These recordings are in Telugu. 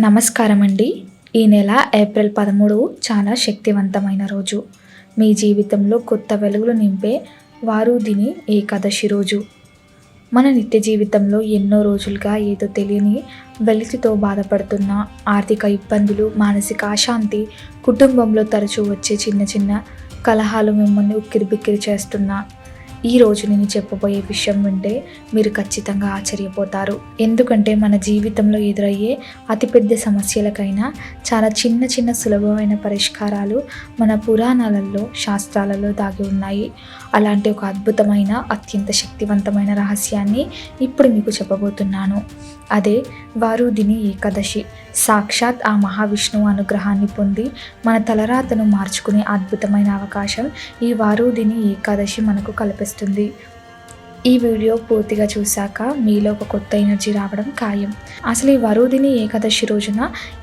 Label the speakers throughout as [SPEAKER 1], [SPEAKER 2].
[SPEAKER 1] నమస్కారం అండి. ఈ నెల ఏప్రిల్ 13 చాలా శక్తివంతమైన రోజు. మీ జీవితంలో కొత్త వెలుగులు నింపే వారుదిని ఏకాదశి రోజు. మన నిత్య జీవితంలో ఎన్నో రోజులుగా ఏదో తెలియని వెలితితో బాధపడుతున్న ఆర్థిక ఇబ్బందులు, మానసిక అశాంతి, కుటుంబంలో తరచూ వచ్చే చిన్న చిన్న కలహాలు మిమ్మల్ని ఉక్కిరిబిక్కిరి చేస్తున్నా ఈ రోజు నేను చెప్పబోయే విషయం వింటే మీరు ఖచ్చితంగా ఆశ్చర్యపోతారు. ఎందుకంటే మన జీవితంలో ఎదురయ్యే అతిపెద్ద సమస్యలకైనా చాలా చిన్న చిన్న సులభమైన పరిష్కారాలు మన పురాణాలలో, శాస్త్రాలలో దాగి ఉన్నాయి. అలాంటి ఒక అద్భుతమైన, అత్యంత శక్తివంతమైన రహస్యాన్ని ఇప్పుడు మీకు చెప్పబోతున్నాను. అదే వారుదిని ఏకాదశి. సాక్షాత్ ఆ మహావిష్ణువు అనుగ్రహాన్ని పొంది మన తలరాతను మార్చుకునే అద్భుతమైన అవకాశం ఈ వారుదిని ఏకాదశి మనకు కల్పిస్తుంది. ఈ వీడియో పూర్తిగా చూశాక మీలో ఒక కొత్త ఎనర్జీ రావడం ఖాయం. అసలు ఈ వరుదిని ఏకాదశి రోజున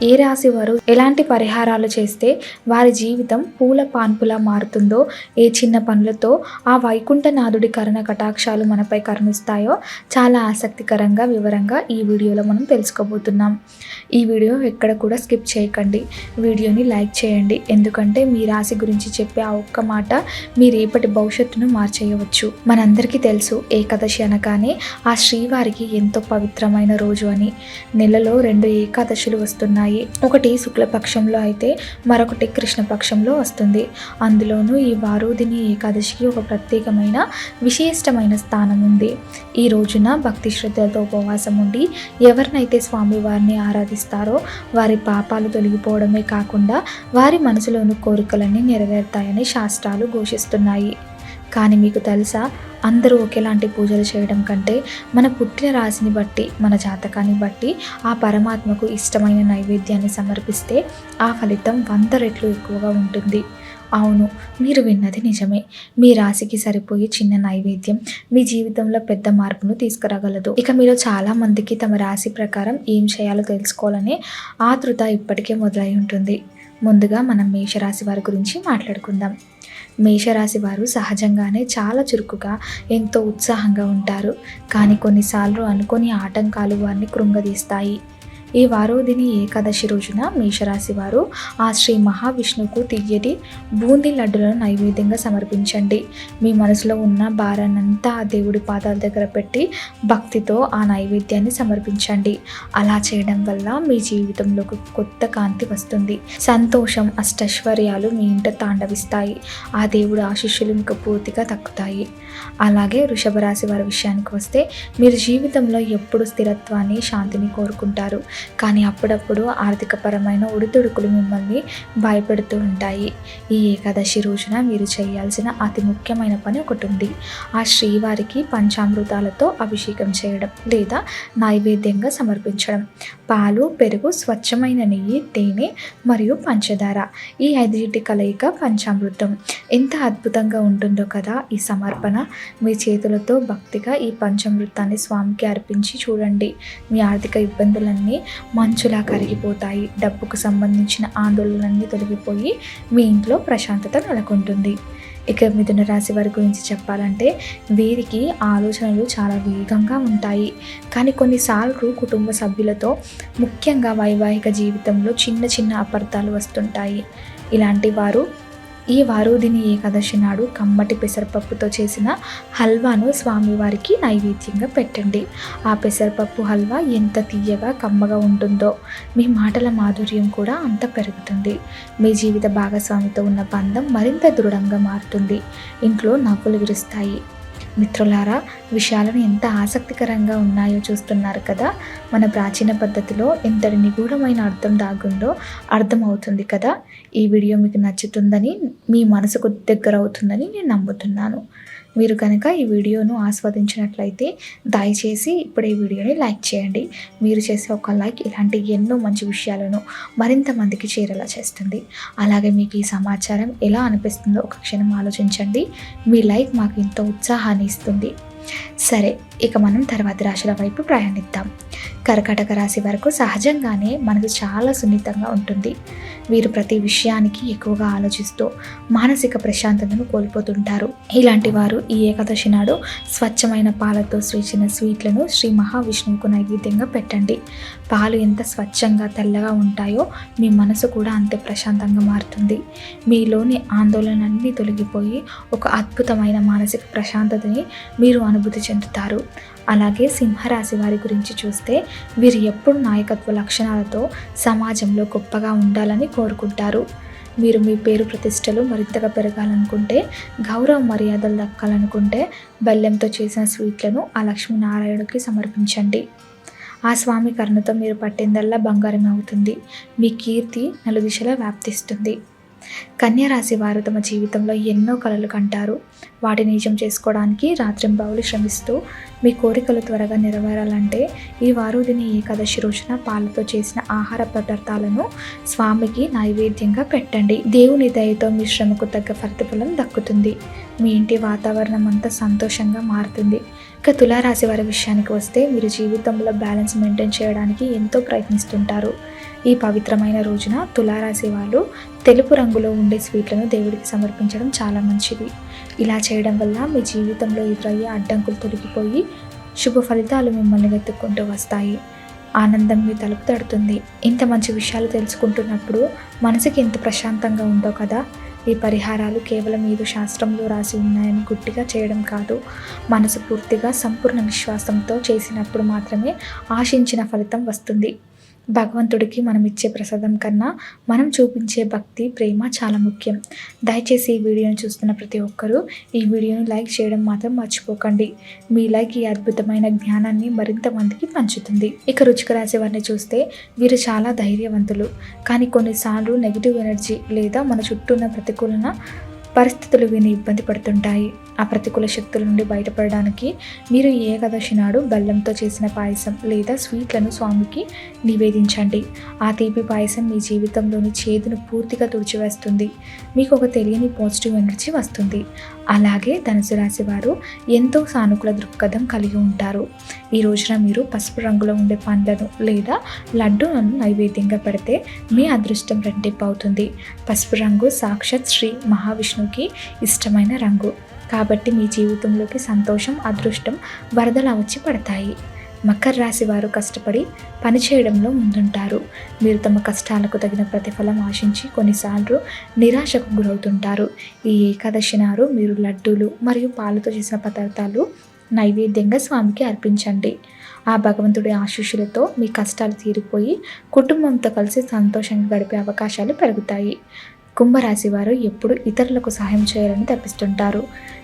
[SPEAKER 1] ఏ రాశి వారు ఎలాంటి పరిహారాలు చేస్తే వారి జీవితం పూల పాన్పులా మారుతుందో, ఏ చిన్న పనులతో ఆ వైకుంఠనాథుడి కరుణ కటాక్షాలు మనపై కరుణిస్తాయో చాలా ఆసక్తికరంగా, వివరంగా ఈ వీడియోలో మనం తెలుసుకోబోతున్నాం. ఈ వీడియో ఎక్కడ కూడా స్కిప్ చేయకండి. వీడియోని లైక్ చేయండి. ఎందుకంటే మీ రాశి గురించి చెప్పే ఆ ఒక్క మాట మీ రేపటి భవిష్యత్తును మార్చేయవచ్చు. మనందరికీ తెలుసు, ఏకాదశి అనగానే ఆ శ్రీవారికి ఎంతో పవిత్రమైన రోజు అని. నెలలో 2 ఏకాదశులు వస్తున్నాయి. ఒకటి శుక్లపక్షంలో అయితే మరొకటి కృష్ణపక్షంలో వస్తుంది. అందులోనూ ఈ వారుదిని ఏకాదశికి ఒక ప్రత్యేకమైన, విశిష్టమైన స్థానం ఉంది. ఈ రోజున భక్తి శ్రద్ధలతో ఉపవాసం ఉండి ఎవరినైతే స్వామివారిని ఆరాధిస్తారో వారి పాపాలు తొలగిపోవడమే కాకుండా వారి మనసులోని కోరికలన్నీ నెరవేరుతాయని శాస్త్రాలు ఘోషిస్తున్నాయి. కానీ మీకు తెలుసా, అందరూ ఒకేలాంటి పూజలు చేయడం కంటే మన పుట్టిన రాశిని బట్టి, మన జాతకాన్ని బట్టి ఆ పరమాత్మకు ఇష్టమైన నైవేద్యాన్ని సమర్పిస్తే ఆ ఫలితం 100 రెట్లు ఎక్కువగా ఉంటుంది. అవును, మీరు విన్నది నిజమే. మీ రాశికి సరిపోయే చిన్న నైవేద్యం మీ జీవితంలో పెద్ద మార్పును తీసుకురాగలదు. ఇక మీలో చాలా మందికి తమ రాశి ప్రకారం ఏం చేయాలో తెలుసుకోవాలనే ఆతృత ఇప్పటికే మొదలై ఉంటుంది. ముందుగా మనం మేషరాశి వారి గురించి మాట్లాడుకుందాం. మేషరాశి వారు సహజంగానే చాలా చురుకుగా, ఎంతో ఉత్సాహంగా ఉంటారు. కానీ కొన్నిసార్లు అనుకోని ఆటంకాలు వారిని కృంగదీస్తాయి. ఈ వారోదిని ఏకాదశి రోజున మేషరాశి వారు ఆ శ్రీ మహావిష్ణువుకు తియ్యటి బూందీ లడ్డులను నైవేద్యంగా సమర్పించండి. మీ మనసులో ఉన్న భారాన్నంతా ఆ దేవుడి పాదాల దగ్గర పెట్టి భక్తితో ఆ నైవేద్యాన్ని సమర్పించండి. అలా చేయడం వల్ల మీ జీవితంలోకి కొత్త కాంతి వస్తుంది. సంతోషం, అష్టైశ్వర్యాలు మీ ఇంట తాండవిస్తాయి. ఆ దేవుడి ఆశీస్సులు మీకు పూర్తిగా దక్కుతాయి. అలాగే వృషభ రాశి వారి విషయానికి వస్తే మీరు జీవితంలో ఎప్పుడు స్థిరత్వాన్ని, శాంతిని కోరుకుంటారు. కానీ అప్పుడప్పుడు ఆర్థికపరమైన ఒడిదుడుకులు మిమ్మల్ని భయపెడుతూ ఉంటాయి. ఈ ఏకాదశి రోజున మీరు చేయాల్సిన అతి ముఖ్యమైన పని ఒకటి ఉంది. ఆ శ్రీవారికి పంచామృతాలతో అభిషేకం చేయడం లేదా నైవేద్యంగా సమర్పించడం. పాలు, పెరుగు, స్వచ్ఛమైన నెయ్యి, తేనె మరియు పంచదార, ఈ 5 కలయిక పంచామృతం. ఎంత అద్భుతంగా ఉంటుందో కదా ఈ సమర్పణ. మీ చేతులతో భక్తిగా ఈ పంచామృతాన్ని స్వామికి అర్పించి చూడండి. మీ ఆర్థిక ఇబ్బందులన్నీ మంచులా కరిగిపోతాయి. డబ్బుకు సంబంధించిన ఆందోళనలన్నీ తొలగిపోయి మీ ఇంట్లో ప్రశాంతత నెలకొంటుంది. ఇక మిథున రాశి వారి గురించి చెప్పాలంటే వీరికి ఆలోచనలు చాలా వేగంగా ఉంటాయి. కానీ కొన్నిసార్లు కుటుంబ సభ్యులతో, ముఖ్యంగా వైవాహిక జీవితంలో చిన్న చిన్న అపార్థాలు వస్తుంటాయి. ఇలాంటి వారు ఈ వారుదిని ఏకాదశి నాడు కమ్మటి పెసరపప్పుతో చేసిన హల్వాను స్వామివారికి నైవేద్యంగా పెట్టండి. ఆ పెసరపప్పు హల్వా ఎంత తీయగా, కమ్మగా ఉంటుందో మీ మాటల మాధుర్యం కూడా అంత పెరుగుతుంది. మీ జీవిత భాగస్వామితో ఉన్న బంధం మరింత దృఢంగా మారుతుంది. ఇంట్లో నవ్వులు విరుస్తాయి. మిత్రులారా, విషయాలను ఎంత ఆసక్తికరంగా ఉన్నాయో చూస్తున్నారు కదా. మన ప్రాచీన పద్ధతిలో ఎంతటి నిగూఢమైన అర్థం దాగుందో అర్థమవుతుంది కదా. ఈ వీడియో మీకు నచ్చుతుందని, మీ మనసుకు దగ్గర అవుతుందని నేను నమ్ముతున్నాను. మీరు కనుక ఈ వీడియోను ఆస్వాదించినట్లయితే దయచేసి ఇప్పుడే ఈ వీడియోని లైక్ చేయండి. మీరు చేసే ఒక లైక్ ఇలాంటి ఎన్నో మంచి విషయాలను మరింత మందికి చేరేలా చేస్తుంది. అలాగే మీకు ఈ సమాచారం ఎలా అనిపిస్తుందో ఒక క్షణం ఆలోచించండి. మీ లైక్ మాకు ఎంతో ఉత్సాహాన్ని ఇస్తుంది. సరే, ఇక మనం తర్వాతి రాశుల వైపు ప్రయాణిద్దాం. కర్కాటక రాశి వరకు సహజంగానే మనసు చాలా సున్నితంగా ఉంటుంది. వీరు ప్రతి విషయానికి ఎక్కువగా ఆలోచిస్తూ మానసిక ప్రశాంతతను కోల్పోతుంటారు. ఇలాంటి వారు ఈ ఏకాదశి నాడు స్వచ్ఛమైన పాలతో స్వేచిన స్వీట్లను శ్రీ మహావిష్ణువుకు నైవేద్యంగా పెట్టండి. పాలు ఎంత స్వచ్ఛంగా తెల్లగా ఉంటాయో మీ మనసు కూడా అంతే ప్రశాంతంగా మారుతుంది. మీలోని ఆందోళనన్నీ తొలగిపోయి ఒక అద్భుతమైన మానసిక ప్రశాంతతని మీరు అనుభూతి చెందుతారు. అలాగే సింహరాశి వారి గురించి చూస్తే వీరు ఎప్పుడు నాయకత్వ లక్షణాలతో సమాజంలో గొప్పగా ఉండాలని కోరుకుంటారు. మీరు మీ పేరు ప్రతిష్టలు మరింతగా పెరగాలనుకుంటే, గౌరవ మర్యాదలు దక్కాలనుకుంటే బెల్లంతో చేసిన స్వీట్లను ఆ లక్ష్మీనారాయణుడికి సమర్పించండి. ఆ స్వామి కరుణతో మీరు పట్టిందల్లా బంగారం అవుతుంది. మీ కీర్తి నలుదిశలా వ్యాప్తిస్తుంది. కన్యరాశి వారు తమ జీవితంలో ఎన్నో కలలు కంటారు. వాటిని నిజం చేసుకోవడానికి రాత్రింబవలు శ్రమిస్తూ మీ కోరికలు త్వరగా నెరవేరాలంటే ఈ వారుదిని ఏకాదశి రోజున పాలతో చేసిన ఆహార పదార్థాలను స్వామికి నైవేద్యంగా పెట్టండి. దేవుని దయతో మీ శ్రమకు తగ్గ ప్రతిఫలం దక్కుతుంది. మీ ఇంటి వాతావరణం అంతా సంతోషంగా మారుతుంది. ఇక తులారాశి వారి విషయానికి వస్తే మీరు జీవితంలో బ్యాలెన్స్ మెయింటైన్ చేయడానికి ఎంతో ప్రయత్నిస్తుంటారు. ఈ పవిత్రమైన రోజున తులారాశి వాళ్ళు తెలుపు రంగులో ఉండే స్వీట్లను దేవుడికి సమర్పించడం చాలా మంచిది. ఇలా చేయడం వల్ల మీ జీవితంలో ఎదురయ్యే అడ్డంకులు తొలగిపోయి శుభ ఫలితాలు మిమ్మల్ని వెతుక్కుంటూ వస్తాయి. ఆనందం మీ తలుపు తడుతుంది. ఇంత మంచి విషయాలు తెలుసుకుంటున్నప్పుడు మనసుకి ఎంత ప్రశాంతంగా ఉందో కదా. ఈ పరిహారాలు కేవలం ఏదో శాస్త్రంలో రాసి ఉన్నాయని గుట్టిగా చేయడం కాదు. మనసు పూర్తిగా సంపూర్ణ విశ్వాసంతో చేసినప్పుడు మాత్రమే ఆశించిన ఫలితం వస్తుంది. భగవంతుడికి మనం ఇచ్చే ప్రసాదం కన్నా మనం చూపించే భక్తి, ప్రేమ చాలా ముఖ్యం. దయచేసి ఈ వీడియోని చూస్తున్న ప్రతి ఒక్కరూ ఈ వీడియోని లైక్ చేయడం మాత్రం మర్చిపోకండి. మీ లైక్ ఈ అద్భుతమైన జ్ఞానాన్ని మరింత మందికి పంచుతుంది. ఇక వృశ్చిక రాశి వారిని చూస్తే వీరు చాలా ధైర్యవంతులు. కానీ కొన్నిసార్లు నెగిటివ్ ఎనర్జీ లేదా మన చుట్టూ ఉన్న ప్రతికూలన పరిస్థితులు వీరిని ఇబ్బంది పడుతుంటాయి. ఆ ప్రతికూల శక్తుల నుండి బయటపడడానికి మీరు ఈ ఏకాదశి నాడు బెల్లంతో చేసిన పాయసం లేదా స్వీట్లను స్వామికి నివేదించండి. ఆ తీపి పాయసం మీ జీవితంలోని చేదును పూర్తిగా తుడిచివేస్తుంది. మీకు ఒక తెలియని పాజిటివ్ ఎనర్జీ వస్తుంది. అలాగే ధనుసు రాశి వారు ఎంతో సానుకూల దృక్పథం కలిగి ఉంటారు. ఈ రోజున మీరు పసుపు రంగులో ఉండే పండ్లను లేదా లడ్డూలను నైవేద్యంగా పెడితే మీ అదృష్టం రెట్టింపు అవుతుంది. పసుపు రంగు సాక్షాత్ శ్రీ మహావిష్ణువుకి ఇష్టమైన రంగు కాబట్టి మీ జీవితంలోకి సంతోషం, అదృష్టం వరదలా వచ్చి పడతాయి. మకర రాశి వారు కష్టపడి పనిచేయడంలో ముందుంటారు. మీరు తమ కష్టాలకు తగిన ప్రతిఫలం ఆశించి కొన్నిసార్లు నిరాశకు గురవుతుంటారు. ఈ ఏకాదశి నాడు మీరు లడ్డూలు మరియు పాలతో చేసిన పదార్థాలు నైవేద్యంగా స్వామికి అర్పించండి. ఆ భగవంతుడి ఆశీస్సులతో మీ కష్టాలు తీరిపోయి కుటుంబంతో కలిసి సంతోషంగా గడిపే అవకాశాలు పెరుగుతాయి. కుంభరాశి వారు ఎప్పుడు ఇతరులకు సహాయం చేయాలని తప్పిస్తుంటారు.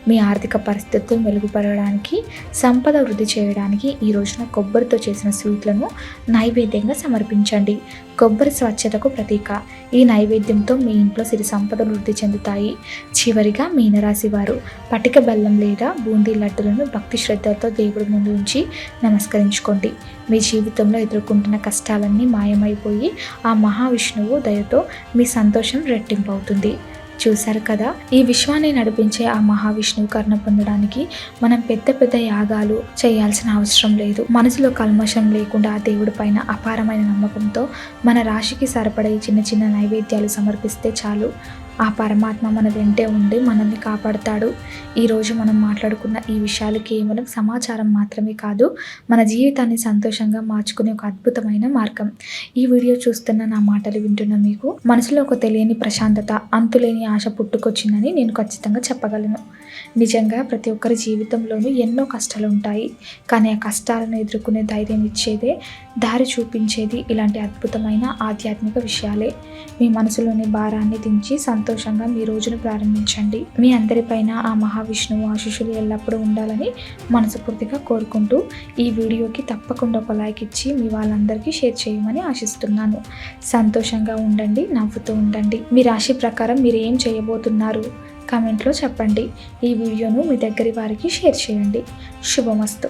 [SPEAKER 1] మీ ఆర్థిక పరిస్థితులు మెరుగుపడడానికి, సంపద వృద్ధి చేయడానికి ఈ రోజున కొబ్బరితో చేసిన స్వీట్లను నైవేద్యంగా సమర్పించండి. కొబ్బరి స్వచ్ఛతకు ప్రతీక. ఈ నైవేద్యంతో మీ ఇంట్లో సిరి సంపదలు వృద్ధి చెందుతాయి. చివరిగా మీనరాశి వారు పటిక బెల్లం లేదా బూందీ లడ్డులను భక్తి శ్రద్ధలతో దేవుడి ముందు ఉంచి నమస్కరించుకోండి. మీ జీవితంలో ఎదుర్కొంటున్న కష్టాలన్నీ మాయమైపోయి ఆ మహావిష్ణువు దయతో మీ సంతోషం రెట్టింపు అవుతుంది. చూశారు కదా, ఈ విశ్వాన్ని నడిపించే ఆ మహావిష్ణువు కరుణ పొందడానికి మనం పెద్ద పెద్ద యాగాలు చేయాల్సిన అవసరం లేదు. మనసులో కల్మషం లేకుండా ఆ దేవుడి పైన అపారమైన నమ్మకంతో మన రాశికి సరిపడే చిన్న చిన్న నైవేద్యాలు సమర్పిస్తే చాలు. ఆ పరమాత్మ మన వెంటే ఉండి మనల్ని కాపాడుతాడు. ఈరోజు మనం మాట్లాడుకున్న ఈ విషయాలు కేవలం సమాచారం మాత్రమే కాదు, మన జీవితాన్ని సంతోషంగా మార్చుకునే ఒక అద్భుతమైన మార్గం. ఈ వీడియో చూస్తున్న నా మాటలు వింటున్న మీకు మనసులో ఒక తెలియని ప్రశాంతత, అంతులేని ఆశ పుట్టుకొచ్చిందని నేను ఖచ్చితంగా చెప్పగలను. నిజంగా ప్రతి ఒక్కరి జీవితంలోనూ ఎన్నో కష్టాలు ఉంటాయి. కానీ ఆ కష్టాలను ఎదుర్కొనే ధైర్యం ఇచ్చేదే, దారి చూపించేది ఇలాంటి అద్భుతమైన ఆధ్యాత్మిక విషయాలే. మీ మనసులోని భారాన్ని దించి సంతోషంగా మీ రోజును ప్రారంభించండి. మీ అందరిపైన ఆ మహావిష్ణువు ఆశీస్సులు ఎల్లప్పుడూ ఉండాలని మనస్ఫూర్తిగా కోరుకుంటూ ఈ వీడియోకి తప్పకుండా ఒక లైక్ ఇచ్చి మీ వాళ్ళందరికీ షేర్ చేయమని ఆశిస్తున్నాను. సంతోషంగా ఉండండి, నవ్వుతూ ఉండండి. మీ రాశి ప్రకారం మీరు ఏం చేయబోతున్నారు కామెంట్లో చెప్పండి. ఈ వీడియోను మీ దగ్గరి వారికి షేర్ చేయండి. శుభమస్తు.